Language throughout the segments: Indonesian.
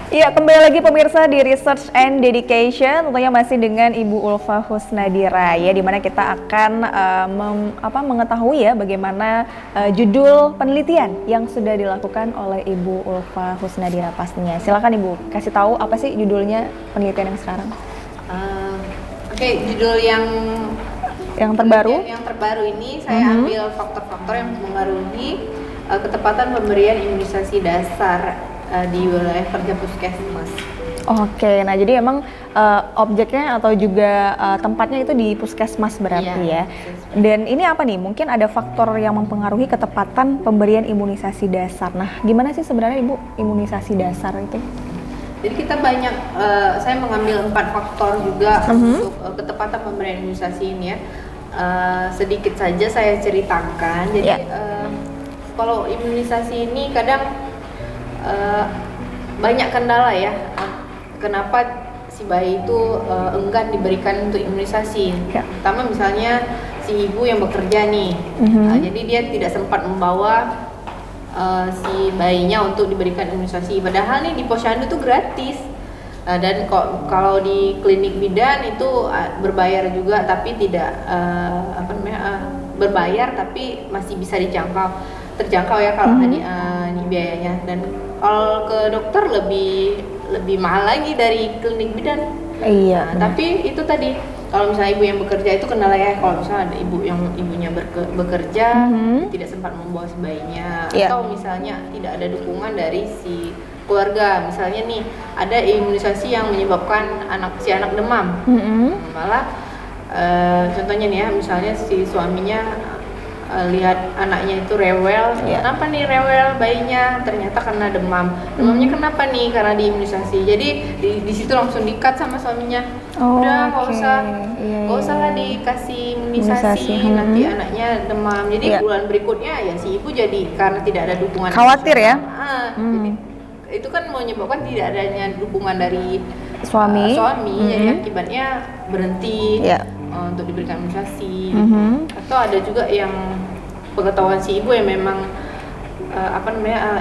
Iya, kembali lagi pemirsa di Research and Dedication, tentunya masih dengan Ibu Ulfa Husnadira ya, di mana kita akan mengetahui ya bagaimana judul penelitian yang sudah dilakukan oleh Ibu Ulfa Husnadira pastinya. Silakan Ibu, kasih tahu apa sih judulnya penelitian yang sekarang? Judul yang terbaru. Yang terbaru ini saya ambil faktor-faktor yang mempengaruhi ketepatan pemberian imunisasi dasar di wilayah kerja puskesmas. Oke, nah jadi emang objeknya atau juga tempatnya itu di puskesmas berarti ya. Dan ini apa nih? Mungkin ada faktor yang mempengaruhi ketepatan pemberian imunisasi dasar. Nah, gimana sih sebenarnya Ibu imunisasi dasar itu? Jadi kita banyak, saya mengambil 4 faktor juga untuk ketepatan pemberian imunisasi ini ya. Sedikit saja saya ceritakan. Jadi kalau imunisasi ini kadang banyak kendala ya. Kenapa si bayi itu enggan diberikan untuk imunisasi? Pertama misalnya si ibu yang bekerja nih, jadi dia tidak sempat membawa si bayinya untuk diberikan imunisasi. Padahal nih di posyandu itu gratis. Dan kalau di klinik bidan itu berbayar juga, tapi tidak berbayar tapi masih bisa terjangkau ya kalau di biayanya. Dan kalau ke dokter lebih mahal lagi dari klinik bidan. Iya. Tapi itu tadi, kalau misalnya ibu yang bekerja itu kendala ya. Kalau misalnya ada ibu yang ibunya bekerja tidak sempat membawa si bayinya, atau misalnya tidak ada dukungan dari si keluarga. Misalnya nih ada imunisasi yang menyebabkan si anak demam, malah contohnya nih ya, misalnya si suaminya lihat anaknya itu rewel, kenapa nih rewel bayinya? Ternyata karena demam. Demamnya kenapa nih? Karena diimunisasi. Jadi di situ langsung di-cut sama suaminya. Udah nggak usah lah dikasih imunisasi. Nanti anaknya demam. Jadi bulan berikutnya ya si ibu jadi karena tidak ada dukungan. Khawatir ya? Jadi itu kan menyebabkan tidak adanya dukungan dari suami. Jadi akibatnya berhenti untuk diberikan imunisasi. Atau ada juga yang pengetahuan si ibu yang memang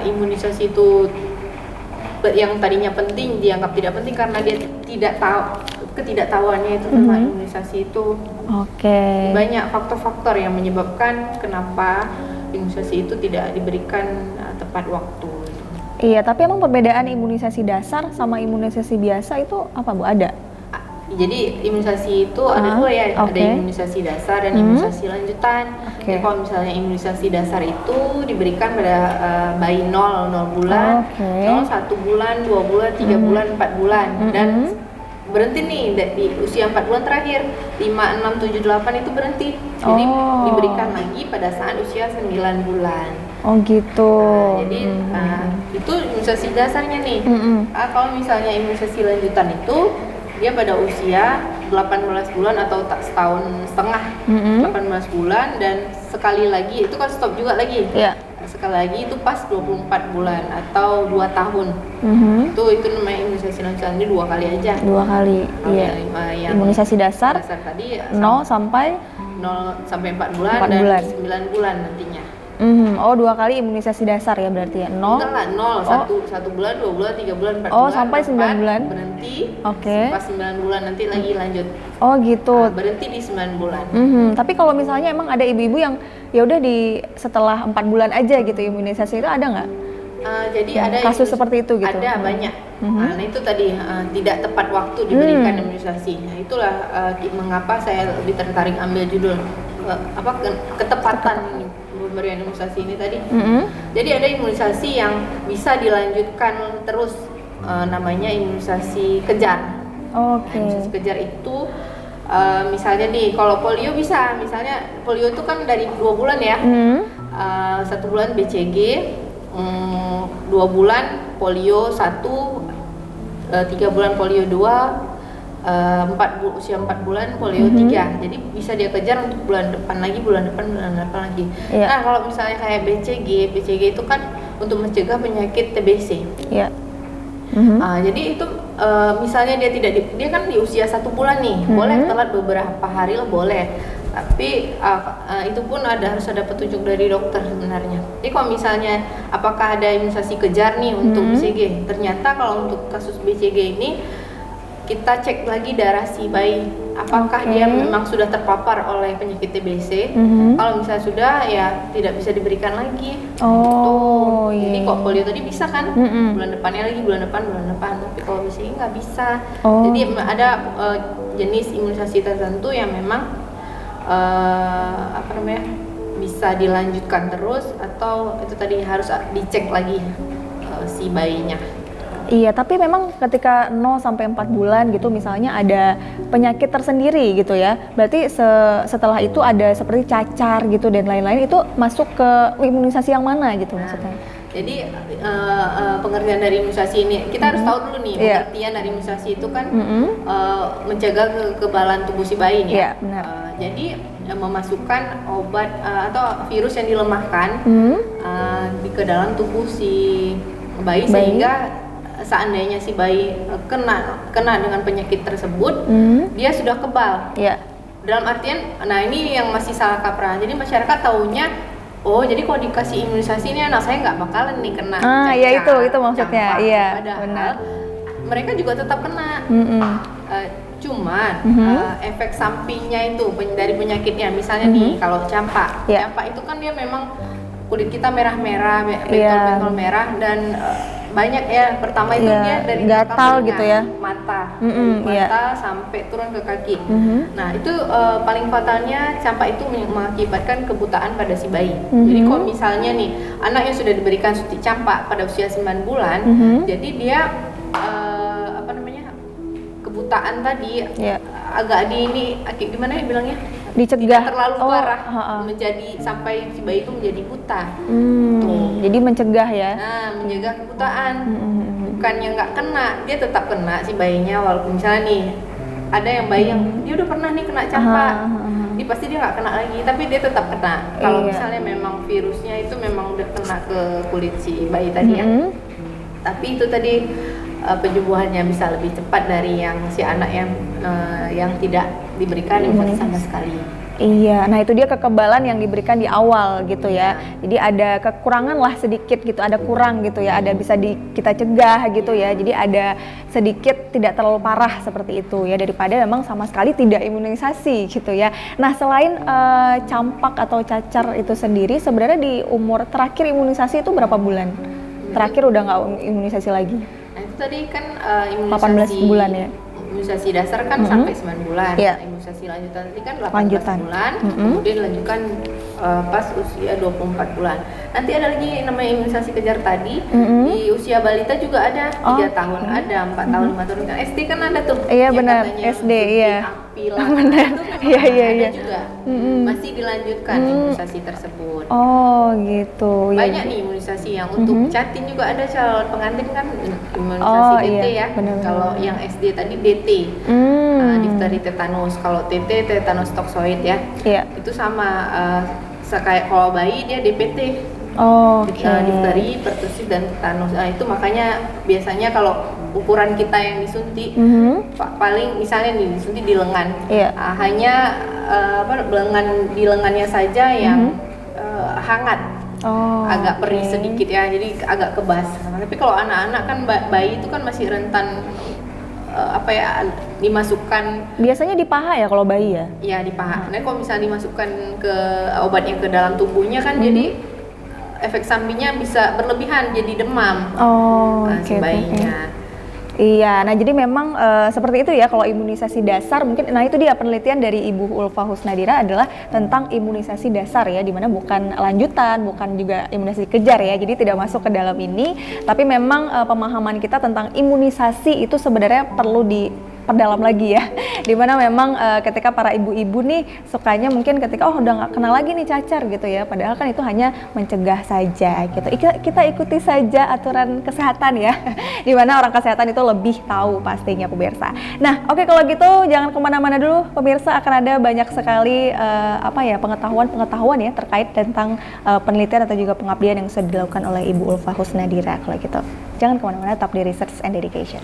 imunisasi itu yang tadinya penting dianggap tidak penting karena dia tidak tahu, ketidaktahuannya itu tentang imunisasi itu. Banyak faktor-faktor yang menyebabkan kenapa imunisasi itu tidak diberikan tepat waktu. Iya, tapi emang perbedaan imunisasi dasar sama imunisasi biasa itu apa Bu? Ada? Jadi imunisasi itu ada dua ya, ada imunisasi dasar dan imunisasi lanjutan. Jadi kalau misalnya imunisasi dasar itu diberikan pada bayi 0 bulan, 1 bulan, 2 bulan, 3 bulan, 4 bulan, dan berhenti nih di usia 4 bulan terakhir. 5, 6, 7, 8 itu berhenti. Jadi diberikan lagi pada saat usia 9 bulan. Oh gitu. Jadi itu imunisasi dasarnya nih. Kalau misalnya imunisasi lanjutan itu dia pada usia 18 bulan atau setahun setengah, 18 bulan, dan sekali lagi itu kan stop juga lagi. Sekali lagi itu pas 24 bulan atau 2 tahun. Itu namanya imunisasi lanjutan, ini 2 kali aja. 2 kali. Imunisasi dasar tadi 0 sampai 4 bulan dan 9 bulan nantinya. 2 kali imunisasi dasar ya berarti ya? 0? Enggak lah, 0, 1 bulan, 2 bulan, 3 bulan, 4 bulan, sampai 9 bulan? Berhenti, pas 9 bulan nanti lagi lanjut. Oh gitu. Berhenti di 9 bulan. Tapi kalau misalnya emang ada ibu-ibu yang ya udah setelah 4 bulan aja gitu imunisasi, itu ada nggak? Jadi ada kasus seperti itu gitu? Ada banyak. Nah itu tadi tidak tepat waktu diberikan imunisasi. Nah itulah mengapa saya lebih tertarik ambil judul ketepatan pemberian imunisasi ini tadi. Jadi ada imunisasi yang bisa dilanjutkan terus, namanya imunisasi kejar. Imunisasi kejar itu misalnya nih kalau polio bisa, misalnya polio itu kan dari 2 bulan ya. 1 bulan BCG, 2 bulan polio 1, 3 bulan polio 2, usia 4 bulan polio 3. Jadi bisa dia kejar untuk bulan depan lagi. Nah kalau misalnya kayak BCG itu kan untuk mencegah penyakit TBC. Jadi itu misalnya dia kan di usia 1 bulan nih, boleh telat beberapa hari lah boleh. Tapi itu pun harus ada petunjuk dari dokter sebenarnya. Jadi kalau misalnya apakah ada imunisasi kejar nih untuk BCG, ternyata kalau untuk kasus BCG ini kita cek lagi darah si bayi, apakah dia memang sudah terpapar oleh penyakit TBC. Kalau misalnya sudah, ya tidak bisa diberikan lagi. Jadi kok polio tadi bisa kan, bulan depannya lagi, bulan depan. Tapi kalau BCG nggak bisa. Jadi ada jenis imunisasi tertentu yang memang bisa dilanjutkan terus, atau itu tadi harus dicek lagi si bayinya. Iya, tapi memang ketika 0 sampai 4 bulan gitu misalnya ada penyakit tersendiri gitu ya. Berarti setelah itu ada seperti cacar gitu dan lain-lain, itu masuk ke imunisasi yang mana gitu maksudnya? Jadi pengertian dari imunisasi ini kita harus tahu dulu nih, pengertian dari imunisasi itu kan mencegah kekebalan tubuh si bayi nih. Iya, benar. Jadi memasukkan obat atau virus yang dilemahkan ke dalam tubuh si bayi. Sehingga seandainya si bayi kena dengan penyakit tersebut, dia sudah kebal. Dalam artian, nah ini yang masih salah kaprah. Jadi masyarakat taunya, oh jadi kalau dikasih imunisasi ini anak saya nggak bakalan nih kena cacar. Iya itu maksudnya. Campak. Iya, Padahal benar. mereka juga tetap kena. Cuman efek sampingnya itu dari penyakitnya, misalnya nih kalau campak, campak itu kan dia memang kulit kita merah-merah, bentol-bentol merah, dan banyak ya. Pertama itu dia dari gatal gitu ya, mata sampai turun ke kaki. Nah itu paling fatalnya campak itu mengakibatkan kebutaan pada si bayi. Jadi kalau misalnya nih anak yang sudah diberikan suntik campak pada usia 9 bulan, jadi dia kebutaan tadi agak gimana ya bilangnya, dicegah, tidak terlalu parah menjadi sampai si bayi itu menjadi buta. Jadi mencegah ya. Nah, mencegah kebutaan. Bukannya nggak kena, dia tetap kena si bayinya, walaupun misalnya nih ada yang bayi yang dia udah pernah nih kena campak, dia pasti dia nggak kena lagi, tapi dia tetap kena. Kalau misalnya memang virusnya itu memang udah kena ke kulit si bayi tadi ya. Tapi itu tadi penyembuhannya bisa lebih cepat dari yang si anak yang tidak diberikan imunisasi sama sekali. Iya, nah itu dia kekebalan yang diberikan di awal gitu ya. Jadi ada kekurangan lah sedikit gitu, ada kurang gitu ya, ada bisa kita cegah gitu ya. Jadi ada sedikit tidak terlalu parah seperti itu ya, daripada memang sama sekali tidak imunisasi gitu ya. Nah selain campak atau cacar itu sendiri, sebenarnya di umur terakhir imunisasi itu berapa bulan? Terakhir udah nggak imunisasi lagi? Nah itu tadi kan imunisasi 18 bulan ya? Imunisasi dasar kan sampai 9 bulan. Imunisasi lanjutan tadi kan 18 bulan, kemudian dilanjutkan pas usia 24 bulan. Nanti ada lagi namanya imunisasi kejar tadi, di usia balita juga ada, 3 tahun ada, 4 tahun, 5 tahun. Kan SD kan ada tuh. Iya benar, SD iya. Benar. Iya. juga. Masih dilanjutkan imunisasi tersebut. Oh gitu. Banyak nih imunisasi yang untuk catin juga ada, calon pengantin kan imunisasi DT ya. Kalau yang SD tadi DT, difteri tetanus. Kalau TT tetanus toksoid ya. Itu sama kayak kalau bayi dia DPT. Difteri, pertusis, dan tetanus. Nah, itu makanya biasanya kalau ukuran kita yang disuntik paling misalnya nih disuntik di lengan, hanya lengan di lengannya saja yang hangat, agak perih sedikit ya, jadi agak kebas. Tapi kalau anak-anak kan bayi itu kan masih rentan dimasukkan. Biasanya di paha ya kalau bayi ya? Iya di paha. Nah kalau misalnya dimasukkan ke obatnya ke dalam tubuhnya kan jadi efek sampingnya bisa berlebihan, jadi demam si bayinya. Iya, nah jadi memang seperti itu ya kalau imunisasi dasar mungkin. Nah itu dia penelitian dari Ibu Ulfa Husnadira adalah tentang imunisasi dasar ya, dimana bukan lanjutan, bukan juga imunisasi kejar ya, jadi tidak masuk ke dalam ini. Tapi memang pemahaman kita tentang imunisasi itu sebenarnya perlu diperdalam lagi ya, dimana memang ketika para ibu-ibu nih sukanya mungkin ketika udah nggak kena lagi nih cacar gitu ya, padahal kan itu hanya mencegah saja gitu. Kita ikuti saja aturan kesehatan ya, dimana orang kesehatan itu lebih tahu pastinya pemirsa. Nah oke, kalau gitu jangan kemana-mana dulu pemirsa, akan ada banyak sekali pengetahuan ya terkait tentang penelitian atau juga pengabdian yang sudah dilakukan oleh Ibu Ulfa Husnadira. Kalau gitu jangan kemana-mana, tetap di Research and Dedication.